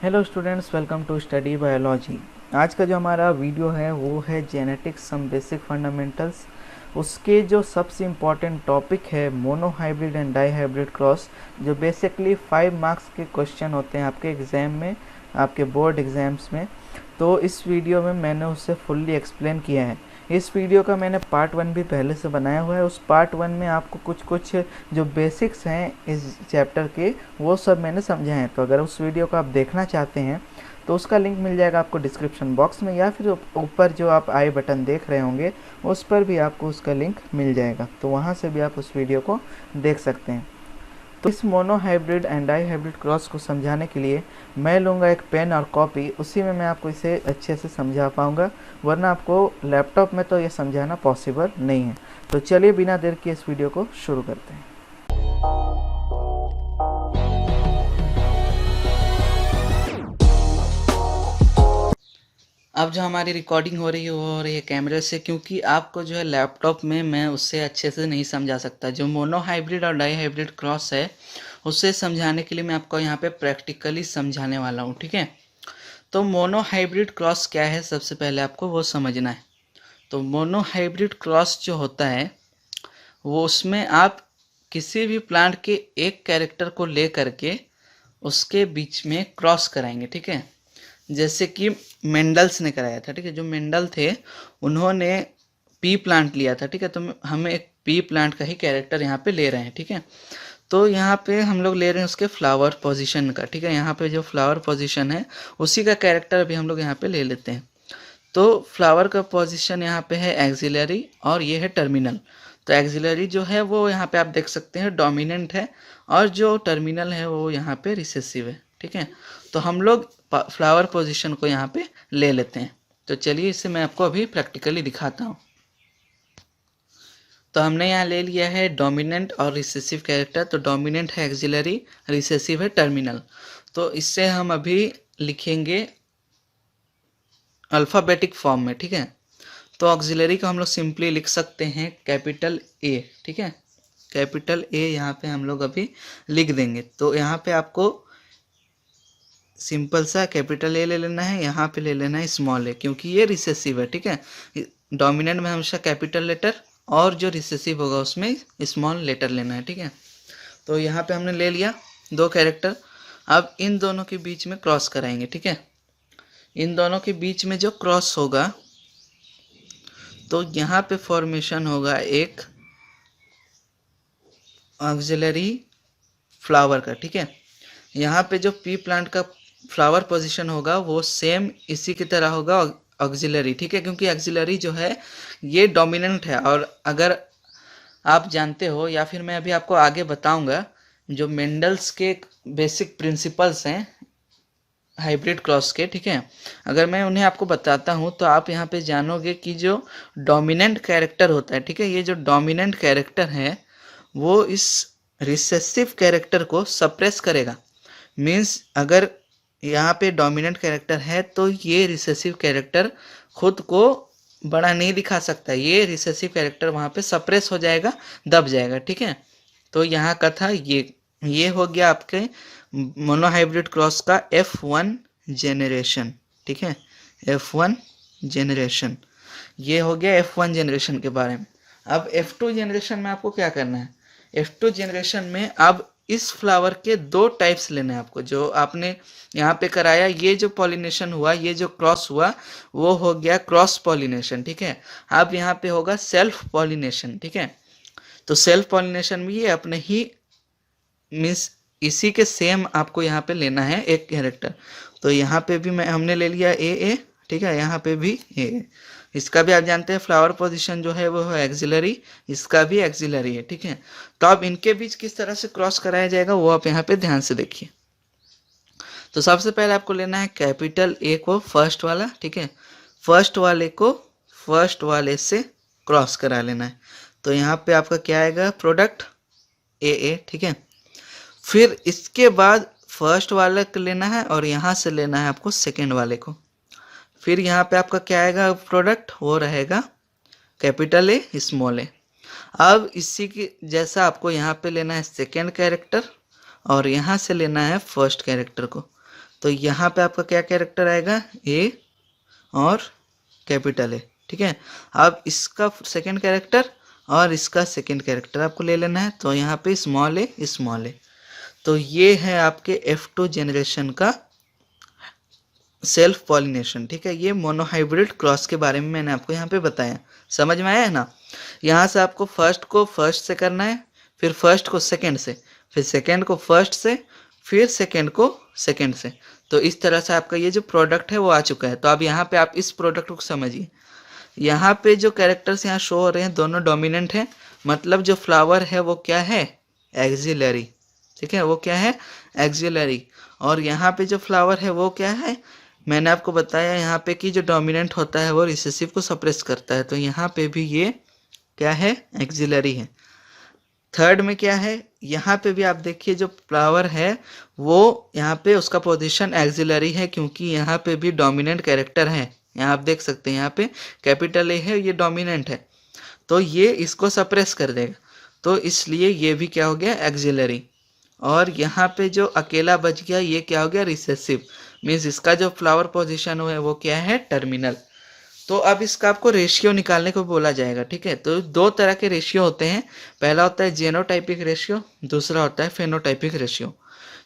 Hello students, welcome to study biology. आज का जो हमारा वीडियो है वो है जेनेटिक्स सम बेसिक फंडामेंटल्स। उसके जो सबसे इम्पॉर्टेंट टॉपिक है monohybrid and dihybrid cross, जो बेसिकली 5 मार्क्स के क्वेश्चन होते हैं आपके एग्ज़ाम में, आपके बोर्ड एग्ज़ाम्स में। तो इस वीडियो में मैंने उसे फुल्ली एक्सप्लेन किया है। इस वीडियो का मैंने पार्ट 1 भी पहले से बनाया हुआ है। उस पार्ट 1 में आपको कुछ जो बेसिक्स हैं इस चैप्टर के वो सब मैंने समझाए हैं। तो अगर उस वीडियो को आप देखना चाहते हैं तो उसका लिंक मिल जाएगा आपको डिस्क्रिप्शन बॉक्स में, या फिर ऊपर जो आप आई बटन देख रहे होंगे उस पर भी आपको उसका लिंक मिल जाएगा, तो वहाँ से भी आप उस वीडियो को देख सकते हैं। तो इस monohybrid and dihybrid cross को समझाने के लिए मैं लूँगा एक पेन और कॉपी, उसी में मैं आपको इसे अच्छे से समझा पाऊँगा, वरना आपको लैपटॉप में तो ये समझाना पॉसिबल नहीं है। तो चलिए बिना देर के इस वीडियो को शुरू करते हैं। अब जो हमारी रिकॉर्डिंग हो रही है वो हो रही है कैमरे से, क्योंकि आपको जो है लैपटॉप में मैं उससे अच्छे से नहीं समझा सकता। जो मोनो हाइब्रिड और डाई हाइब्रिड क्रॉस है उससे समझाने के लिए मैं आपको यहाँ पे प्रैक्टिकली समझाने वाला हूँ, ठीक है। तो मोनो हाइब्रिड क्रॉस क्या है, सबसे पहले आपको वो समझना है। तो मोनो हाइब्रिड क्रॉस जो होता है वो उसमें आप किसी भी प्लांट के एक कैरेक्टर को ले करके उसके बीच में क्रॉस कराएंगे, ठीक है। जैसे कि मेंडल्स ने कराया था, ठीक है। जो मेंडल थे उन्होंने पी प्लांट लिया था, ठीक है। तो हमें एक पी प्लांट का ही कैरेक्टर यहाँ पे ले रहे हैं, ठीक है। तो यहाँ पे हम लोग ले रहे हैं उसके फ्लावर पोजीशन का, ठीक है। यहाँ पे जो फ्लावर पोजीशन है उसी का कैरेक्टर भी हम लोग यहाँ पे ले लेते हैं। तो फ्लावर का पोजीशन यहाँ पे है एक्सिलरी और ये है टर्मिनल। तो एक्सिलरी जो है वो यहाँ पे आप देख सकते हैं डोमिनेंट है, और जो टर्मिनल है वो यहाँ पे रिसेसिव है, ठीक है। तो हम लोग फ्लावर पोजीशन को यहाँ पे ले लेते हैं। तो चलिए इसे मैं आपको अभी प्रैक्टिकली दिखाता हूँ। तो हमने यहाँ ले लिया है डोमिनेंट और रिसेसिव कैरेक्टर। तो डोमिनेंट है एक्सिलरी, रिसेसिव है टर्मिनल। तो इससे हम अभी लिखेंगे अल्फ़ाबेटिक फॉर्म में, ठीक है। तो ऑक्सिलरी को हम लोग सिंपली लिख सकते हैं कैपिटल ए, ठीक है। कैपिटल ए यहाँ पे हम लोग अभी लिख देंगे। तो यहाँ पे आपको सिंपल सा कैपिटल ए ले लेना है, यहाँ पे ले लेना है स्मॉल ए, क्योंकि ये रिसेसिव है, ठीक है। डोमिनेंट में हमेशा कैपिटल लेटर और जो रिसेसिव होगा उसमें स्मॉल लेटर लेना है, ठीक है। तो यहाँ पे हमने ले लिया दो कैरेक्टर। अब इन दोनों के बीच में क्रॉस कराएंगे, ठीक है। इन दोनों के बीच में जो क्रॉस होगा तो यहाँ पे फॉर्मेशन होगा एक ऑक्सिलरी फ्लावर का, ठीक है। यहाँ पे जो पी प्लांट का फ्लावर पोजीशन होगा वो सेम इसी की तरह होगा ऑक्सिलरी, ठीक है। क्योंकि ऑक्सिलरी जो है ये डोमिनेंट है, और अगर आप जानते हो या फिर मैं अभी आपको आगे बताऊंगा जो मेंडल्स के बेसिक प्रिंसिपल्स हैं हाइब्रिड क्रॉस के, ठीक है। अगर मैं उन्हें आपको बताता हूँ तो आप यहाँ पे जानोगे कि जो डोमिनेंट कैरेक्टर होता है, ठीक है, ये जो डोमिनेंट कैरेक्टर है वो इस रिसेसिव कैरेक्टर को सप्रेस करेगा। मीन्स अगर यहाँ पे डोमिनेंट कैरेक्टर है तो ये रिसेसिव कैरेक्टर खुद को बड़ा नहीं दिखा सकता, ये रिसेसिव कैरेक्टर वहाँ पे सप्रेस हो जाएगा, दब जाएगा, ठीक है। तो यहाँ का था ये हो गया आपके मोनोहाइब्रिड क्रॉस का F1 जेनरेशन, ठीक है। F1 जेनरेशन, ये हो गया F1 जेनरेशन के बारे में। अब F2 जेनरेशन में आपको क्या करना है, F2 जेनरेशन में अब इस फ्लावर के दो टाइप्स लेने हैं आपको। जो आपने यहाँ पे कराया, ये जो पॉलिनेशन हुआ, ये जो क्रॉस हुआ वो हो गया क्रॉस पॉलिनेशन, ठीक है। अब यहाँ पे होगा सेल्फ पॉलिनेशन, ठीक है। तो सेल्फ पॉलिनेशन में ये अपने ही मीन्स इसी के सेम आपको यहाँ पे लेना है एक कैरेक्टर। तो यहाँ पे भी हमने ले लिया ए, ठीक है। यहाँ पे भी ए, इसका भी आप जानते हैं फ्लावर पोजीशन जो है वो है एक्सिलरी, इसका भी एक्सिलरी है, ठीक है। तो अब इनके बीच किस तरह से क्रॉस कराया जाएगा वो आप यहाँ पे ध्यान से देखिए। तो सबसे पहले आपको लेना है कैपिटल ए को फर्स्ट वाला, ठीक है। फर्स्ट वाले को फर्स्ट वाले से क्रॉस करा लेना है। तो यहाँ पे आपका क्या आएगा, प्रोडक्ट ए, ठीक है। फिर इसके बाद फर्स्ट वाले को लेना है और यहाँ से लेना है आपको सेकेंड वाले को। फिर यहाँ पे आपका क्या आएगा प्रोडक्ट, वो रहेगा कैपिटल ए स्मॉल ए। अब इसी की जैसा आपको यहाँ पे लेना है सेकेंड कैरेक्टर और यहाँ से लेना है फर्स्ट कैरेक्टर को। तो यहाँ पे आपका क्या कैरेक्टर आएगा, ए और कैपिटल ए, ठीक है। अब इसका सेकंड कैरेक्टर और इसका सेकंड कैरेक्टर आपको ले लेना है, तो यहाँ पे स्मॉल ए। तो ये है आपके F2 जनरेशन का सेल्फ पॉलिनेशन, ठीक है। ये मोनोहाइब्रिड क्रॉस के बारे में मैंने आपको यहाँ पे बताया, समझ में आया है ना। यहाँ से आपको फर्स्ट को फर्स्ट से करना है, फिर फर्स्ट को सेकंड से, फिर सेकंड को फर्स्ट से, फिर सेकंड को सेकंड से। तो इस तरह से आपका ये जो प्रोडक्ट है वो आ चुका है। तो अब यहाँ पे आप इस प्रोडक्ट को समझिए। यहाँ पे जो कैरेक्टर्स यहाँ शो हो रहे हैं दोनों डोमिनेंट हैं, मतलब जो फ्लावर है वो क्या है, एक्सिलरी, ठीक है, वो क्या है, एक्सिलरी। और यहाँ पे जो फ्लावर है वो क्या है, मैंने आपको बताया यहाँ पे कि जो डोमिनेंट होता है वो रिसेसिव को सप्रेस करता है, तो यहाँ पे भी ये क्या है, एक्सिलरी है। थर्ड में क्या है, यहाँ पे भी आप देखिए जो फ्लावर है वो यहाँ पे उसका पोजीशन एक्सिलरी है, क्योंकि यहाँ पे भी डोमिनेंट कैरेक्टर है। यहाँ आप देख सकते हैं यहाँ पे कैपिटल ए है, ये डोमिनेंट है, तो ये इसको सप्रेस कर देगा, तो इसलिए ये भी क्या हो गया, एक्सिलरी। और यहाँ पे जो अकेला बच गया ये क्या हो गया, रिसेसिव, मीन्स इसका जो फ्लावर पोजीशन है वो क्या है, टर्मिनल। तो अब इसका आपको रेशियो निकालने को बोला जाएगा, ठीक है। तो दो तरह के रेशियो होते हैं, पहला होता है जेनोटाइपिक रेशियो, दूसरा होता है फेनोटाइपिक रेशियो।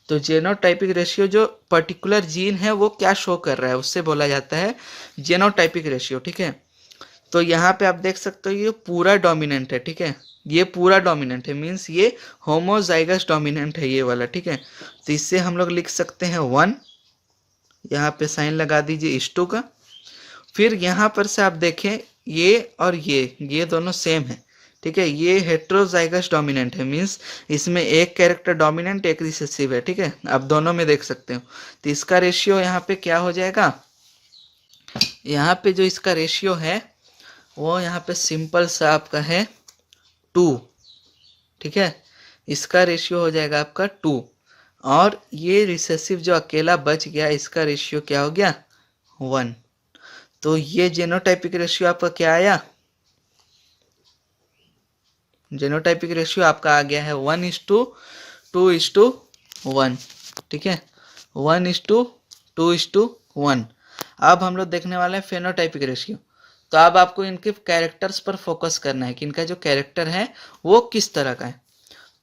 तो जेनोटाइपिक रेशियो जो पर्टिकुलर जीन है वो क्या शो कर रहा है उससे बोला जाता है जेनोटाइपिक रेशियो, ठीक है। तो यहाँ पे आप देख सकते हो ये पूरा डोमिनेंट है, ठीक है, ये पूरा डोमिनेंट है, मीन्स ये होमोजाइगस डोमिनेंट है ये वाला, ठीक है। तो इससे हम लोग लिख सकते हैं 1, यहाँ पे साइन लगा दीजिए इस2 का। फिर यहाँ पर से आप देखें ये और ये दोनों सेम है, ठीक है, ये हेट्रोजाइगस डोमिनेंट है, मीन्स इसमें एक कैरेक्टर डोमिनेंट एक रिसेसिव है, ठीक है, आप दोनों में देख सकते हो। तो इसका रेशियो यहाँ पे क्या हो जाएगा, यहाँ पे जो इसका रेशियो है वो यहाँ पे सिंपल सा आपका है 2, ठीक है, इसका रेशियो हो जाएगा आपका 2। और ये रिसेसिव जो अकेला बच गया इसका रेशियो क्या हो गया, 1। तो ये जेनोटाइपिक रेशियो आपका क्या आया, जेनोटाइपिक रेशियो आपका आ गया है 1:2:1, ठीक है, 1:2:1। अब हम लोग देखने वाले हैं फेनोटाइपिक रेशियो। तो अब आपको इनके कैरेक्टर्स पर फोकस करना है कि इनका जो कैरेक्टर है वो किस तरह का है।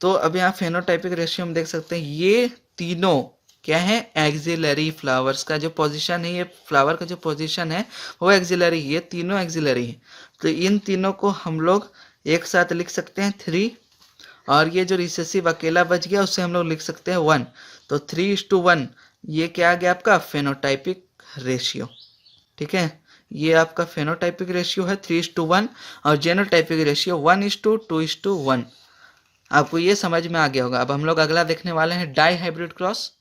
तो अब यहाँ फेनोटाइपिक रेशियो हम देख सकते हैं ये तीनों क्या है, एक्सिलरी फ्लावर्स का जो पोजीशन है, ये फ्लावर का जो पोजीशन है वो एक्सिलरी, ये तीनों एक्सिलरी है। तो इन तीनों को हम लोग एक साथ लिख सकते हैं 3, और ये जो रिसेसिव अकेला बच गया उससे हम लोग लिख सकते हैं 1। तो 3:1 ये क्या आ गया आपका फेनोटाइपिक रेशियो, ठीक है, ये आपका फेनोटाइपिक रेशियो है 3:1, और जेनोटाइपिक रेशियो 1:2:1। आपको ये समझ में आ गया होगा। अब हम लोग अगला देखने वाले हैं डाई हाइब्रिड क्रॉस।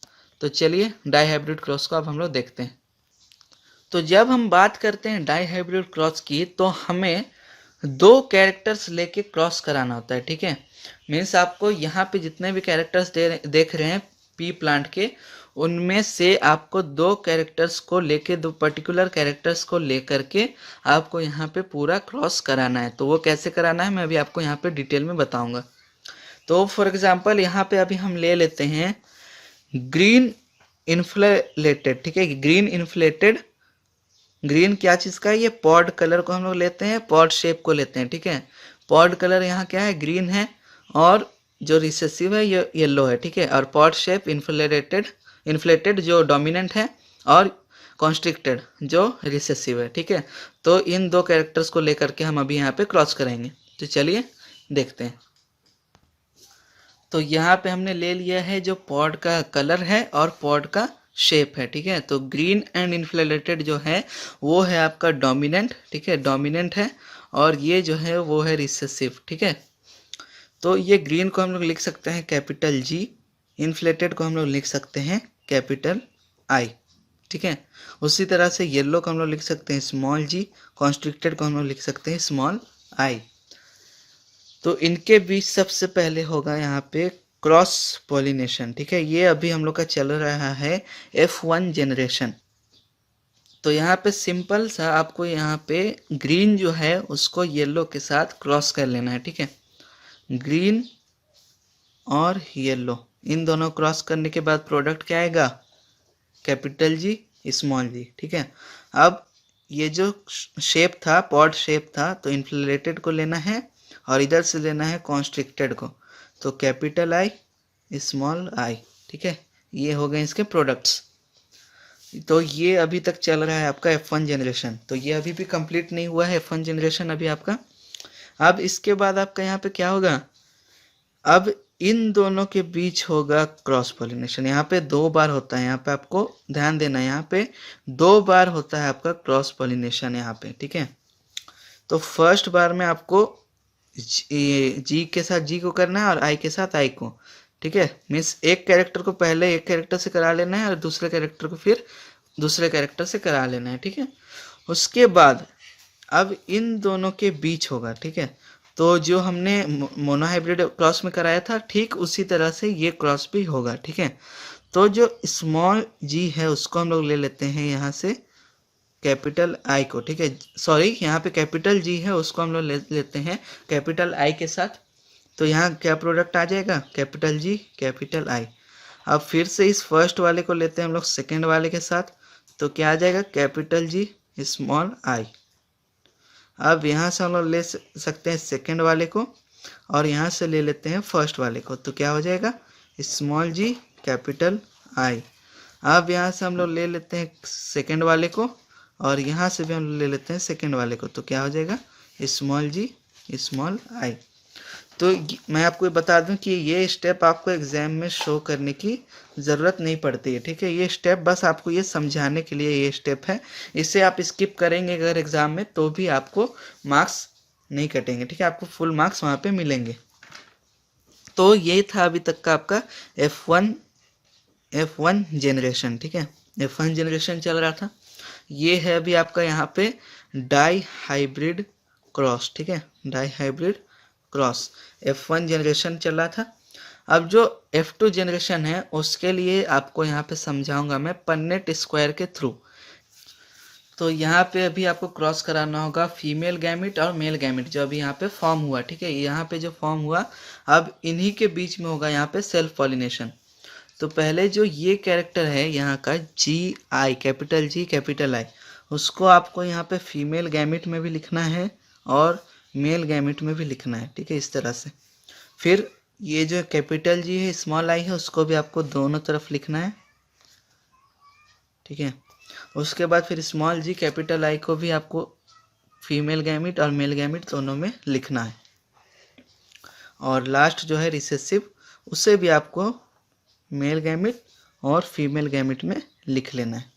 तो चलिए डाई हाइब्रिड क्रॉस को अब हम लोग देखते हैं। तो जब हम बात करते हैं डाई हाइब्रिड क्रॉस की तो हमें 2 कैरेक्टर्स लेके क्रॉस कराना होता है, ठीक है, मीन्स आपको यहाँ पे जितने भी कैरेक्टर्स देख रहे हैं पी प्लांट के, उनमें से आपको 2 कैरेक्टर्स को लेके, 2 पर्टिकुलर कैरेक्टर्स को लेकर के आपको यहाँ पे पूरा क्रॉस कराना है। तो वो कैसे कराना है मैं अभी आपको यहाँ पे डिटेल में बताऊँगा। तो फॉर एग्जाम्पल यहाँ पे अभी हम ले लेते हैं ग्रीन इन्फ्लेटेड, ठीक है, ग्रीन इन्फ्लेटेड, ग्रीन क्या चीज़ का है, ये पॉड कलर को हम लोग लेते हैं, पॉड शेप को लेते हैं, ठीक है। पॉड कलर यहाँ क्या है, ग्रीन है, और जो रिसेसिव है ये येलो है, ठीक है, और पॉड शेप इन्फ्लेटेड जो डोमिनेंट है, और कॉन्स्ट्रिक्टेड जो रिसेसिव है, ठीक है। तो इन 2 कैरेक्टर्स को लेकर के हम अभी यहाँ पे क्रॉस करेंगे। तो चलिए देखते हैं। तो यहाँ पे हमने ले लिया है जो पॉड का कलर है और पॉड का शेप है, ठीक है। तो ग्रीन एंड इन्फ्लेटेड जो है वो है आपका डोमिनेंट, ठीक है, डोमिनेंट है, और ये जो है वो है रिसेसिव, ठीक है। तो ये ग्रीन को हम लोग लिख सकते हैं कैपिटल G, इन्फ्लेटेड को हम लोग लिख सकते हैं कैपिटल I, ठीक है। उसी तरह से येलो को हम लोग लिख सकते हैं स्मॉल g, कॉन्स्ट्रिक्टेड को हम लोग लिख सकते हैं स्मॉल I। तो इनके बीच सबसे पहले होगा यहाँ पे क्रॉस पॉलिनेशन, ठीक है, ये अभी हम लोग का चल रहा है F1 जनरेशन। तो यहाँ पे सिंपल सा आपको यहाँ पे ग्रीन जो है उसको येलो के साथ क्रॉस कर लेना है, ठीक है, ग्रीन और येलो इन दोनों क्रॉस करने के बाद प्रोडक्ट क्या आएगा, कैपिटल जी, स्मॉल जी, ठीक है। अब ये जो शेप था, पॉड शेप था, तो इन्फ्लेटेड को लेना है और इधर से लेना है कॉन्स्ट्रिक्टेड को, तो कैपिटल आई स्मॉल आई, ठीक है। ये हो गए इसके प्रोडक्ट्स। तो ये अभी तक चल रहा है आपका F1 जनरेशन, तो ये अभी भी कंप्लीट नहीं हुआ है F1 जनरेशन अभी आपका। अब इसके बाद आपका यहाँ पे क्या होगा, अब इन दोनों के बीच होगा क्रॉस पॉलिनेशन। यहाँ पे 2 बार होता है, यहाँ पे आपको ध्यान देना है, यहाँ पे 2 बार होता है आपका क्रॉस पॉलिनेशन यहाँ पे, ठीक है। तो फर्स्ट बार में आपको जी के साथ जी को करना है और आई के साथ आई को, ठीक है। मीन्स एक कैरेक्टर को पहले एक कैरेक्टर से करा लेना है और दूसरे कैरेक्टर को फिर दूसरे कैरेक्टर से करा लेना है, ठीक है। उसके बाद अब इन दोनों के बीच होगा, ठीक है। तो जो हमने मोनोहाइब्रिड क्रॉस में कराया था, ठीक उसी तरह से ये क्रॉस भी होगा, ठीक है। तो जो स्मॉल जी है उसको हम लोग ले लेते हैं यहाँ से कैपिटल आई को, ठीक है। सॉरी, यहाँ पे कैपिटल जी है उसको हम लोग ले लेते हैं कैपिटल आई के साथ। तो यहाँ क्या प्रोडक्ट आ जाएगा, कैपिटल जी कैपिटल आई। अब फिर से इस फर्स्ट वाले को लेते हैं हम लोग सेकेंड वाले के साथ, तो क्या आ जाएगा, कैपिटल जी स्मॉल आई। अब यहाँ से हम लोग ले सकते हैं सेकेंड वाले को और यहाँ से ले लेते हैं फर्स्ट वाले को, तो क्या हो जाएगा, स्मॉल जी कैपिटल आई। अब यहाँ से हम लोग ले लेते हैं सेकेंड वाले को और यहाँ से भी हम लोग ले लेते हैं सेकेंड वाले को, तो क्या हो जाएगा, स्मॉल जी स्मॉल आई। तो मैं आपको बता दूं कि ये स्टेप आपको एग्जाम में शो करने की ज़रूरत नहीं पड़ती है, ठीक है। ये स्टेप बस आपको ये समझाने के लिए ये स्टेप है। इसे आप स्किप करेंगे अगर एग्ज़ाम में तो भी आपको मार्क्स नहीं कटेंगे, ठीक है। आपको फुल मार्क्स वहाँ पे मिलेंगे। तो ये था अभी तक का आपका F1 जनरेशन, ठीक है। F1 जनरेशन चल रहा था। ये है अभी आपका यहाँ पे डाई हाइब्रिड क्रॉस, ठीक है। Die hybrid cross F1 generation चल रहा था। अब जो F2 जनरेशन है उसके लिए आपको यहाँ पे समझाऊंगा मैं पन्नेट स्क्वायर के थ्रू। तो यहाँ पे अभी आपको क्रॉस कराना होगा फीमेल गैमिट और मेल गैमिट जो अभी यहाँ पे फॉर्म हुआ, ठीक है। यहाँ पे जो फॉर्म हुआ अब इन्हीं के बीच में होगा यहाँ पे सेल्फ पॉलिनेशन। तो पहले जो ये कैरेक्टर है यहाँ का जी आई कैपिटल जी कैपिटल आई, उसको आपको यहाँ पे फीमेल गैमिट में भी लिखना है और मेल गैमिट में भी लिखना है, ठीक है, इस तरह से। फिर ये जो कैपिटल जी है स्मॉल आई है उसको भी आपको दोनों तरफ लिखना है, ठीक है। उसके बाद फिर स्मॉल जी कैपिटल आई को भी आपको फीमेल गैमिट और मेल गैमिट दोनों में लिखना है। और लास्ट जो है रिसेसिव, उसे भी आपको मेल गैमिट और फीमेल गैमिट में लिख लेना है,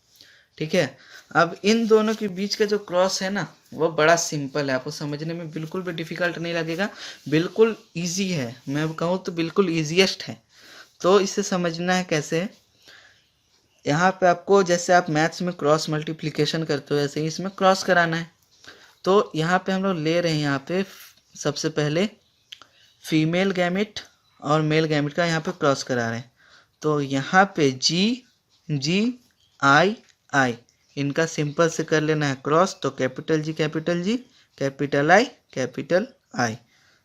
ठीक है। अब इन दोनों के बीच का जो क्रॉस है ना वो बड़ा सिंपल है, आपको समझने में बिल्कुल भी डिफ़िकल्ट नहीं लगेगा, बिल्कुल इजी है। मैं कहूँ तो बिल्कुल ईजीएस्ट है। तो इसे समझना है कैसे, यहाँ पे आपको जैसे आप मैथ्स में क्रॉस मल्टीप्लिकेशन करते हो ऐसे ही इसमें क्रॉस कराना है। तो यहाँ पे हम लोग ले रहे हैं यहाँ पे सबसे पहले फीमेल गैमिट और मेल गैमिट का यहाँ पे क्रॉस करा रहे हैं। तो यहाँ पे जी आई आई इनका सिंपल से कर लेना है क्रॉस, तो कैपिटल जी कैपिटल आई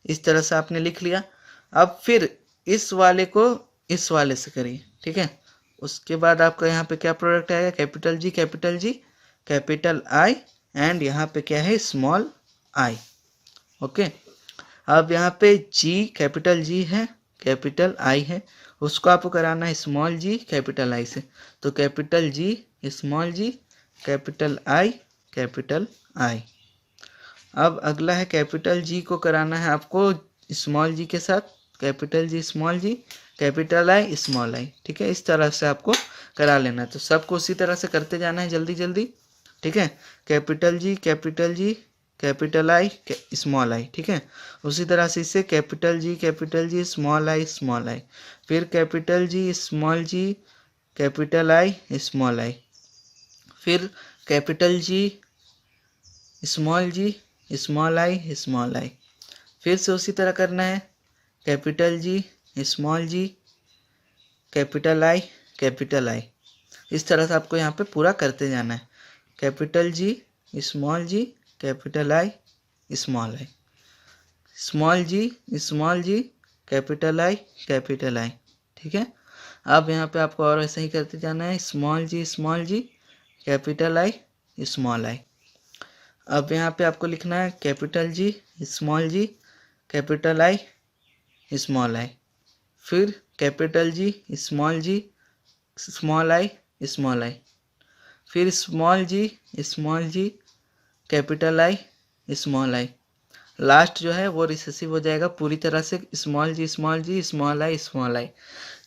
इस तरह से आपने लिख लिया। अब फिर इस वाले को इस वाले से करिए, ठीक है। उसके बाद आपका यहाँ पे क्या प्रोडक्ट आएगा, capital G capital I and यहाँ पे क्या है, स्मॉल आई, ओके। अब यहाँ पे जी कैपिटल जी है कैपिटल आई है, उसको आपको कराना है स्मॉल जी कैपिटल आई से, तो capital G small G capital I. अब अगला है कैपिटल जी को कराना है आपको स्मॉल जी के साथ, capital G small G capital I small I, ठीक है। इस तरह से आपको करा लेना है। तो सबको उसी तरह से करते जाना है जल्दी जल्दी, ठीक है। Capital G capital I small I, ठीक है। उसी तरह से इसे कैपिटल जी स्मॉल आई, फिर capital G capital I small I, फिर कैपिटल जी स्मॉल आई, फिर से उसी तरह करना है capital G small G capital I. इस तरह से आपको यहाँ पे पूरा करते जाना है, capital G small G capital I small I, small G capital I, ठीक है। अब यहाँ पे आपको और ऐसे ही करते जाना है, small G capital I small I. अब यहाँ पे आपको लिखना है capital G capital I small I, फिर capital G small I small I, फिर small G capital I small I. Last जो है वो रिसेसिव हो जाएगा पूरी तरह से, स्मॉल जी स्मॉल आई।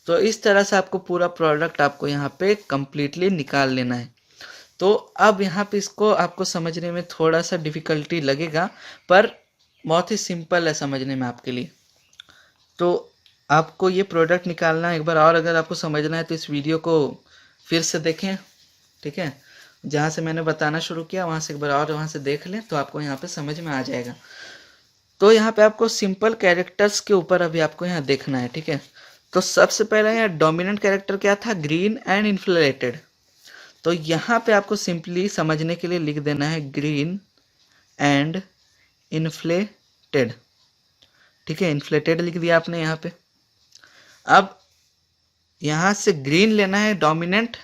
तो इस तरह से आपको पूरा प्रोडक्ट आपको यहाँ पे कंप्लीटली निकाल लेना है। तो अब यहाँ पे इसको आपको समझने में थोड़ा सा डिफ़िकल्टी लगेगा, पर बहुत ही सिंपल है समझने में आपके लिए। तो आपको ये प्रोडक्ट निकालना एक बार और अगर आपको समझना है तो इस वीडियो को फिर से देखें, ठीक है। जहाँ से मैंने बताना शुरू किया वहाँ से एक बार और वहाँ से देख लें तो आपको यहाँ पे समझ में आ जाएगा। तो यहाँ पे आपको सिंपल कैरेक्टर्स के ऊपर अभी आपको यहाँ देखना है, ठीक है। तो सबसे पहले यहाँ डोमिनेंट कैरेक्टर क्या था, ग्रीन एंड इन्फ्लेटेड। तो यहाँ पे आपको सिंपली समझने के लिए लिख देना है ग्रीन एंड इन्फ्लेटेड, ठीक है। इन्फ्लेटेड लिख दिया आपने यहाँ पे। अब यहाँ से ग्रीन लेना है डोमिनेंट,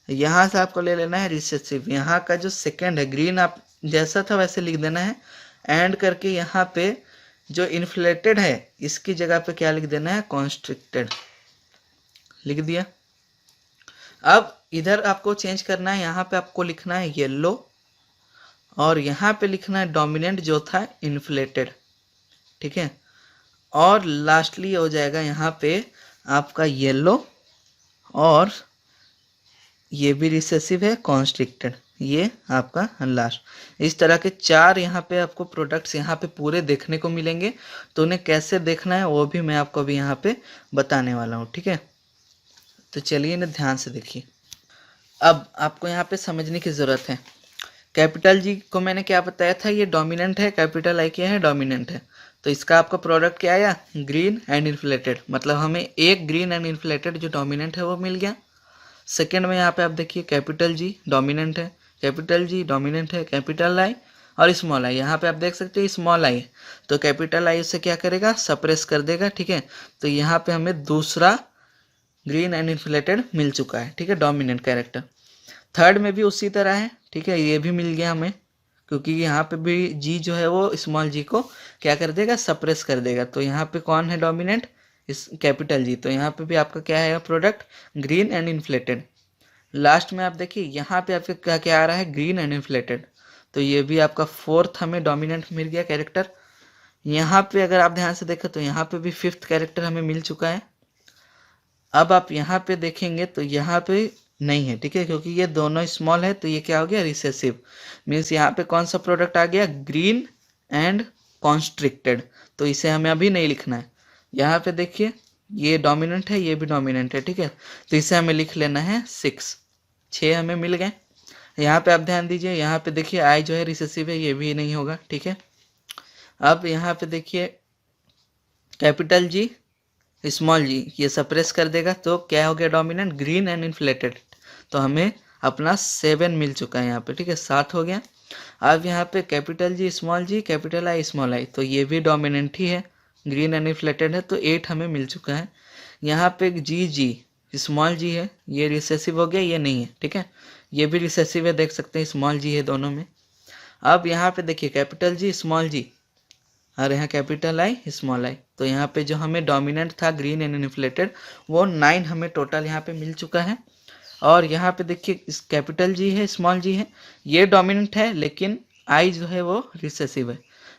यहाँ से आपको ले लेना है रिसेसिव। यहाँ का जो सेकंड है ग्रीन आप जैसा था वैसे लिख देना है, एंड करके यहाँ पे जो इन्फ्लेटेड है इसकी जगह पे क्या लिख देना है, कॉन्स्ट्रिक्टेड लिख दिया। अब इधर आपको चेंज करना है, यहाँ पे आपको लिखना है येलो और यहाँ पे लिखना है डोमिनेंट जो था इन्फ्लेटेड, ठीक है। और लास्टली हो जाएगा यहाँ पे आपका येलो और ये भी रिसेसिव है कॉन्स्ट्रिक्टेड, ये आपका लास्ट। इस तरह के 4 यहाँ पे आपको प्रोडक्ट्स यहाँ पे पूरे देखने को मिलेंगे। तो उन्हें कैसे देखना है वो भी मैं आपको अभी यहाँ पे बताने वाला हूँ, ठीक है। तो चलिए इन्हें ध्यान से देखिए। अब आपको यहाँ पे समझने की ज़रूरत है, कैपिटल जी को मैंने क्या बताया था, ये डोमिनेंट है, कैपिटल आई क्या है, डोमिनेंट है। तो इसका आपका प्रोडक्ट क्या आया, ग्रीन एंड इन्फ्लेटेड, मतलब हमें एक ग्रीन एंड इन्फ्लेटेड जो डोमिनेंट है वो मिल गया। सेकेंड में यहाँ पे आप देखिए कैपिटल जी डोमिनेंट है, कैपिटल जी डोमिनेंट है, कैपिटल आई और स्मॉल आई। यहाँ पे आप देख सकते हैं स्मॉल आई है, तो कैपिटल आई उसे क्या करेगा, सप्रेस कर देगा, ठीक है। तो यहाँ पे हमें दूसरा ग्रीन एंड इन्फ्लेटेड मिल चुका है, ठीक है, डोमिनेंट कैरेक्टर। थर्ड में भी उसी तरह है, ठीक है, ये भी मिल गया हमें, क्योंकि यहाँ पे भी जी जो है वो स्मॉल जी को क्या कर देगा, सप्रेस कर देगा। तो यहाँ पे कौन है डोमिनेंट, इस कैपिटल जी। तो यहाँ पे भी आपका क्या है product, green and inflated. Last में आप देखिए यहाँ पे आपके क्या क्या आ रहा है, ग्रीन एंड इन्फ्लेटेड। तो ये भी आपका फोर्थ हमें डोमिनेंट मिल गया कैरेक्टर। यहाँ पे अगर आप ध्यान से देखें तो यहाँ पे भी फिफ्थ कैरेक्टर हमें मिल चुका है। अब आप यहाँ पे देखेंगे तो यहाँ पे नहीं है, ठीक है, क्योंकि ये दोनों स्मॉल है। तो ये क्या हो गया, रिसेसिव। मीन्स यहाँ पे कौन सा प्रोडक्ट आ गया, ग्रीन एंड कॉन्स्ट्रिक्टेड। तो इसे हमें अभी नहीं लिखना है। यहाँ पे देखिए ये डोमिनेंट है, ये भी डोमिनेंट है, ठीक है। तो इसे हमें लिख लेना है 6 हमें मिल गए। यहाँ पे आप ध्यान दीजिए, यहाँ पे देखिए आई जो है रिसेसिव है, ये भी नहीं होगा, ठीक है। अब यहाँ पे देखिए कैपिटल जी स्मॉल जी, ये सप्रेस कर देगा। तो क्या हो गया डोमिनेंट, ग्रीन एंड इन्फ्लेटेड। तो हमें अपना 7 मिल चुका है यहाँ पे, ठीक है, 7 हो गया। अब यहाँ पे capital G capital I small आई, तो ये भी डोमिनेंट ही है, ग्रीन एंड इन्फ्लेटेड है, तो 8 हमें मिल चुका है। यहाँ पे जी स्मॉल जी है, ये रिसेसिव हो गया, ये नहीं है, ठीक है, ये भी रिसेसिव है, देख सकते हैं स्मॉल जी है दोनों में। अब यहाँ पे देखिए कैपिटल जी स्मॉल जी और यहाँ कैपिटल आई स्मॉल आई। तो यहाँ पे जो हमें डोमिनेंट था ग्रीन एंड इन्फ्लेटेड वो 9 हमें टोटल यहाँ पे मिल चुका है। और यहाँ पे देखिए इस कैपिटल जी है स्मॉल जी है, ये डोमिनेंट है, लेकिन आई जो है वो रिसेसिव है।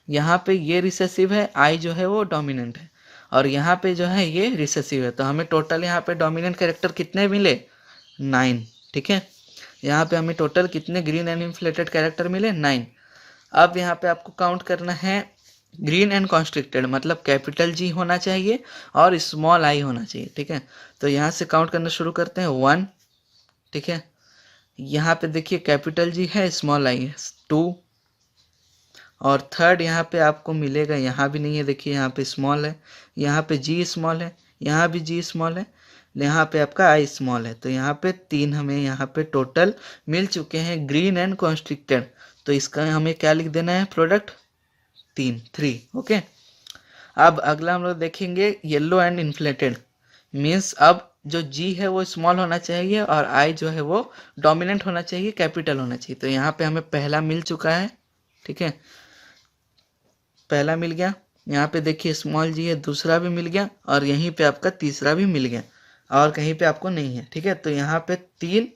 यहाँ पे ये रिसेसिव है, आई जो है वो डोमिनेंट है, और यहाँ पे जो है ये रिसेसिव है। तो हमें टोटल यहाँ पे डोमिनेंट कैरेक्टर कितने मिले, 9, ठीक है। यहाँ पे हमें टोटल कितने ग्रीन एंड इन्फ्लेटेड कैरेक्टर मिले, 9। अब यहाँ पे आपको काउंट करना है ग्रीन एंड कॉन्स्ट्रिक्टेड, मतलब कैपिटल जी होना चाहिए और स्मॉल आई होना चाहिए, ठीक है। तो यहाँ से काउंट करना शुरू करते हैं, 1, ठीक है। यहाँ पे देखिए कैपिटल जी है, स्मॉल आई है, 2, और थर्ड यहाँ पे आपको मिलेगा, यहाँ भी नहीं है, देखिए यहाँ पे स्मॉल है, यहाँ पे जी स्मॉल है, यहाँ भी जी स्मॉल है, यहाँ पे आपका आई स्मॉल है। तो यहाँ पे 3 हमें यहाँ पे टोटल मिल चुके हैं ग्रीन एंड कॉन्स्ट्रिक्टेड। तो इसका हमें क्या लिख देना है, प्रोडक्ट 3, ओके। अब अगला हम लोग देखेंगे येलो एंड इन्फ्लेटेड। मीन्स अब जो जी है वो स्मॉल होना चाहिए और आई जो है वो डोमिनेंट होना चाहिए, कैपिटल होना चाहिए। तो यहाँ पे हमें पहला मिल चुका है, ठीक है, पहला मिल गया। यहाँ पे देखिए स्मॉल जी है, दूसरा भी मिल गया और यहीं पे आपका तीसरा भी मिल गया और कहीं पे आपको नहीं है, ठीक है। तो यहाँ पे 3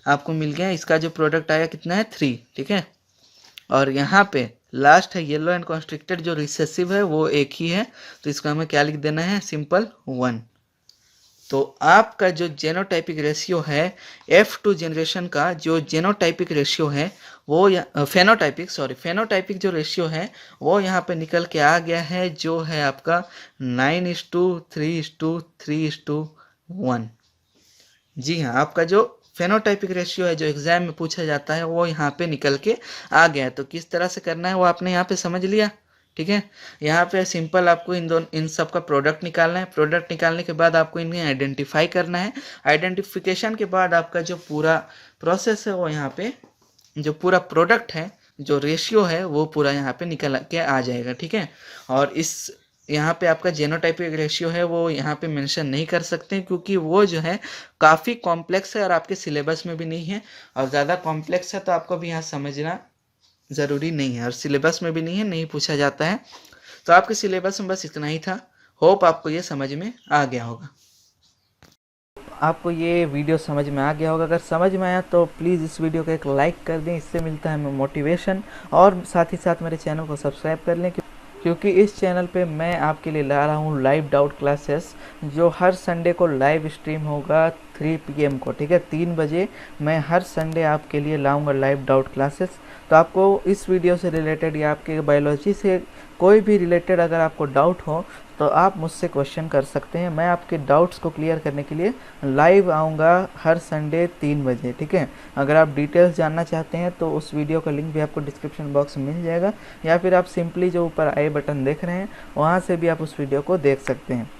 आपको मिल गया, इसका जो प्रोडक्ट आया कितना है 3, ठीक है। और यहाँ पे लास्ट है येलो एंड कॉन्स्ट्रिक्टेड, जो रिसेसिव है वो एक ही है, तो इसको हमें क्या लिख देना है, सिंपल 1। तो आपका जो जेनोटाइपिक रेशियो है F2 जनरेशन का, जो जेनोटाइपिक रेशियो है वो फेनोटाइपिक जो रेशियो है वो यहाँ पे निकल के आ गया है, जो है आपका 9:3:3:1। जी हाँ, आपका जो फेनोटाइपिक रेशियो है जो एग्जाम में पूछा जाता है वो यहाँ पे निकल के आ गया है। तो किस तरह से करना है वो आपने यहाँ पे समझ लिया, ठीक है। यहाँ पे सिंपल आपको इन सब का प्रोडक्ट निकालना है। प्रोडक्ट निकालने के बाद आपको इन्हें आइडेंटिफाई करना है। आइडेंटिफिकेशन के बाद आपका जो पूरा प्रोसेस है वो यहाँ पे, जो पूरा प्रोडक्ट है, जो रेशियो है वो पूरा यहाँ पे निकल के आ जाएगा, ठीक है। और इस यहाँ पे आपका जेनोटाइपिक रेशियो है वो यहाँ पे मेंशन नहीं कर सकते क्योंकि वो जो है काफ़ी कॉम्प्लेक्स है और आपके सिलेबस में भी नहीं है, और ज़्यादा कॉम्प्लेक्स है तो आपको भी यहाँ समझना ज़रूरी नहीं है, और सिलेबस में भी नहीं है, नहीं पूछा जाता है। तो आपके सिलेबस में बस इतना ही था। होप आपको ये समझ में आ गया होगा। आपको ये वीडियो समझ में आ गया होगा। अगर समझ में आया तो प्लीज़ इस वीडियो को एक लाइक कर दें, इससे मिलता है हमें मोटिवेशन, और साथ ही साथ मेरे चैनल को सब्सक्राइब कर लें क्योंकि इस चैनल पे मैं आपके लिए ला रहा हूँ लाइव डाउट क्लासेस, जो हर संडे को लाइव स्ट्रीम होगा 3 PM को, ठीक है, 3 बजे मैं हर संडे आपके लिए लाऊंगा लाइव डाउट क्लासेस। तो आपको इस वीडियो से रिलेटेड या आपके बायोलॉजी से कोई भी रिलेटेड अगर आपको डाउट हो तो आप मुझसे क्वेश्चन कर सकते हैं। मैं आपके डाउट्स को क्लियर करने के लिए लाइव आऊँगा हर संडे 3 बजे, ठीक है। अगर आप डिटेल्स जानना चाहते हैं तो उस वीडियो का लिंक भी आपको डिस्क्रिप्शन बॉक्स में मिल जाएगा, या फिर आप सिंपली जो ऊपर आई बटन देख रहे हैं वहाँ से भी आप उस वीडियो को देख सकते हैं।